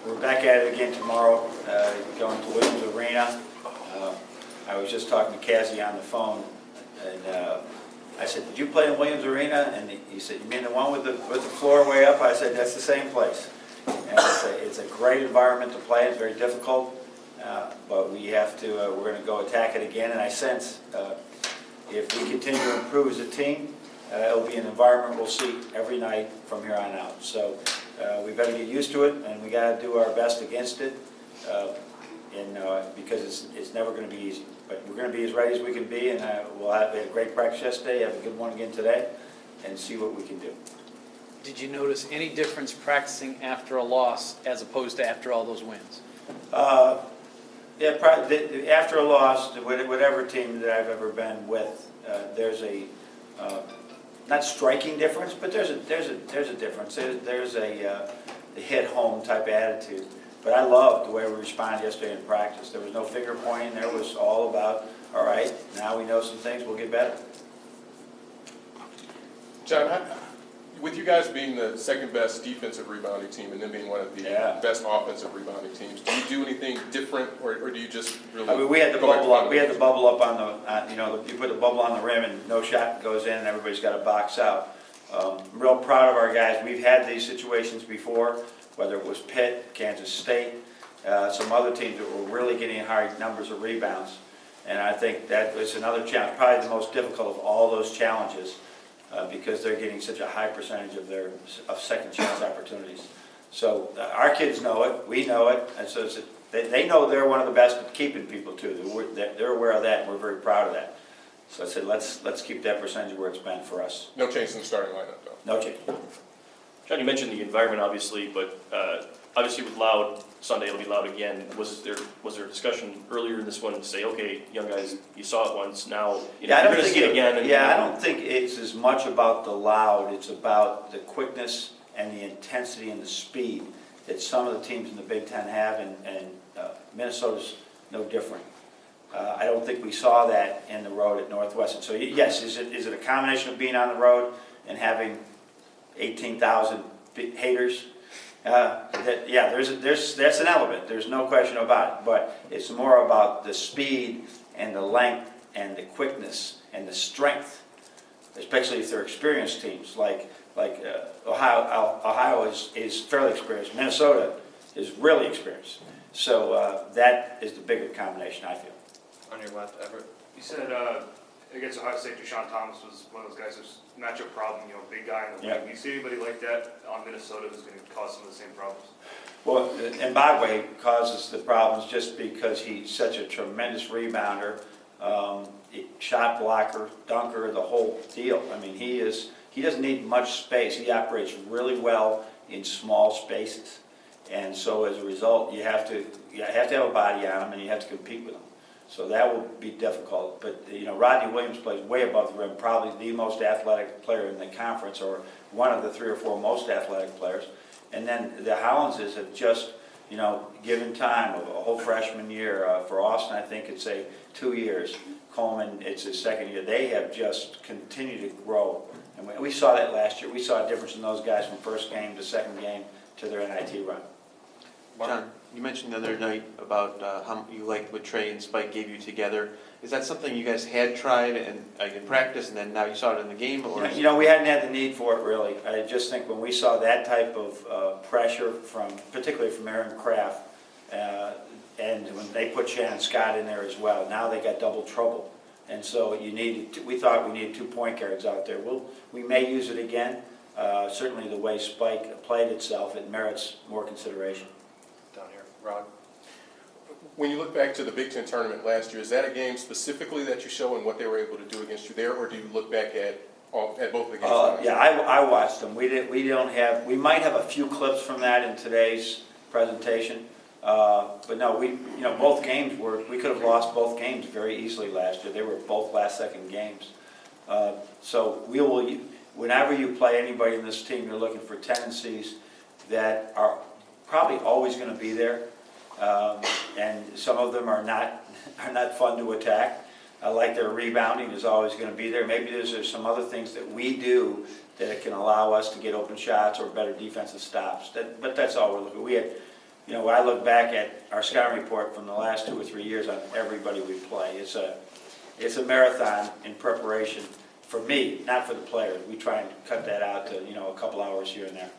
We're back at it again tomorrow, going to Williams Arena. I was just talking to Cassie on the phone, and I said, "Did you play in Williams Arena?" And he said, "You mean the one with the floor way up?" I said, "That's the same place." And it's a great environment to play. It's very difficult, but we have to. We're going to go attack it again. And I sense if we continue to improve as a team, it'll be an environment we'll see every night from here on out. So we better get used to it, and we got to do our best against it, because it's never going to be easy. But we're going to be as ready as we can be, and we'll have a great practice yesterday, have a good one again today, and see what we can do. Did you notice any difference practicing after a loss as opposed to after all those wins? Yeah, probably after a loss, whatever team that I've ever been with, there's a not striking difference, but there's a difference. There's a hit home type attitude. But I loved the way we responded yesterday in practice. There was no finger pointing. There was all about, all right, now we know some things, we'll get better. John, with you guys being the second best defensive rebounding team and then being one of the best offensive rebounding teams, do you do anything different, or do you just really? I mean, we had the bubble up. We had the bubble up on the, you put the bubble on the rim and no shot goes in, and everybody's got to box out. I'm real proud of our guys. We've had these situations before, whether it was Pitt, Kansas State, some other teams that were really getting high numbers of rebounds. And I think that was another challenge, probably the most difficult of all those challenges, because they're getting such a high percentage of second chance opportunities. So our kids know it, we know it, and so they know they're one of the best at keeping people too. They're aware of that, and we're very proud of that. So I said, let's keep that percentage where it's been for us. No change in the starting lineup, though. No change. John, you mentioned the environment, obviously, but obviously with loud, Sunday it'll be loud again. Was there a discussion earlier in this one to say, okay, young guys, you saw it once, now you're going to see it again? I don't think it's as much about the loud. It's about the quickness and the intensity and the speed that some of the teams in the Big Ten have, and Minnesota's no different. I don't think we saw that in the road at Northwestern. So yes, is it a combination of being on the road and having 18,000 haters? That's an element. There's no question about it. But it's more about the speed and the length and the quickness and the strength, especially if they're experienced teams. Like Ohio is fairly experienced. Minnesota is really experienced. So that is the bigger combination, I feel. On your left, Everett. You said against Ohio State, Deshaun Thomas was one of those guys who's matchup problem, big guy in the league. Do you see anybody like that on Minnesota who's going to cause some of the same problems? Well, Mbagwe causes the problems just because he's such a tremendous rebounder, shot blocker, dunker, the whole deal. I mean, he doesn't need much space. He operates really well in small spaces. And so as a result, you have to have a body on him, and you have to compete with him. So that will be difficult. But Rodney Williams plays way above the rim, probably the most athletic player in the conference, or one of the 3 or 4 most athletic players. And then the Hollinses have just, given time of a whole freshman year. For Austin, I think it's 2 years. Coleman, it's his second year. They have just continued to grow. And we saw that last year. We saw a difference in those guys from first game to second game to their NIT run. John, you mentioned the other night about how you liked what Trey and Spike gave you together. Is that something you guys had tried in practice, and then now you saw it in the game? Or we hadn't had the need for it, really. I just think when we saw that type of pressure, particularly from Aaron Kraft, and when they put Shannon Scott in there as well, now they got double trouble. And so we thought we needed 2 point guards out there. We may use it again. Certainly the way Spike played itself, it merits more consideration. Down here, Rod. When you look back to the Big Ten tournament last year, is that a game specifically that you show and what they were able to do against you there, or do you look back at both of the games? I watched them. We might have a few clips from that in today's presentation, but no, both games we could have lost both games very easily last year. They were both last-second games. So whenever you play anybody in this team, you're looking for tendencies that are probably always going to be there, and some of them are not fun to attack. Like their rebounding is always going to be there. Maybe there's some other things that we do that can allow us to get open shots or better defensive stops. But that's all we're looking at. you know, I look back at our scouting report from the last 2 or 3 years on everybody we play. It's a marathon in preparation for me, not for the players. We try and cut that out to, you know, a couple hours here and there.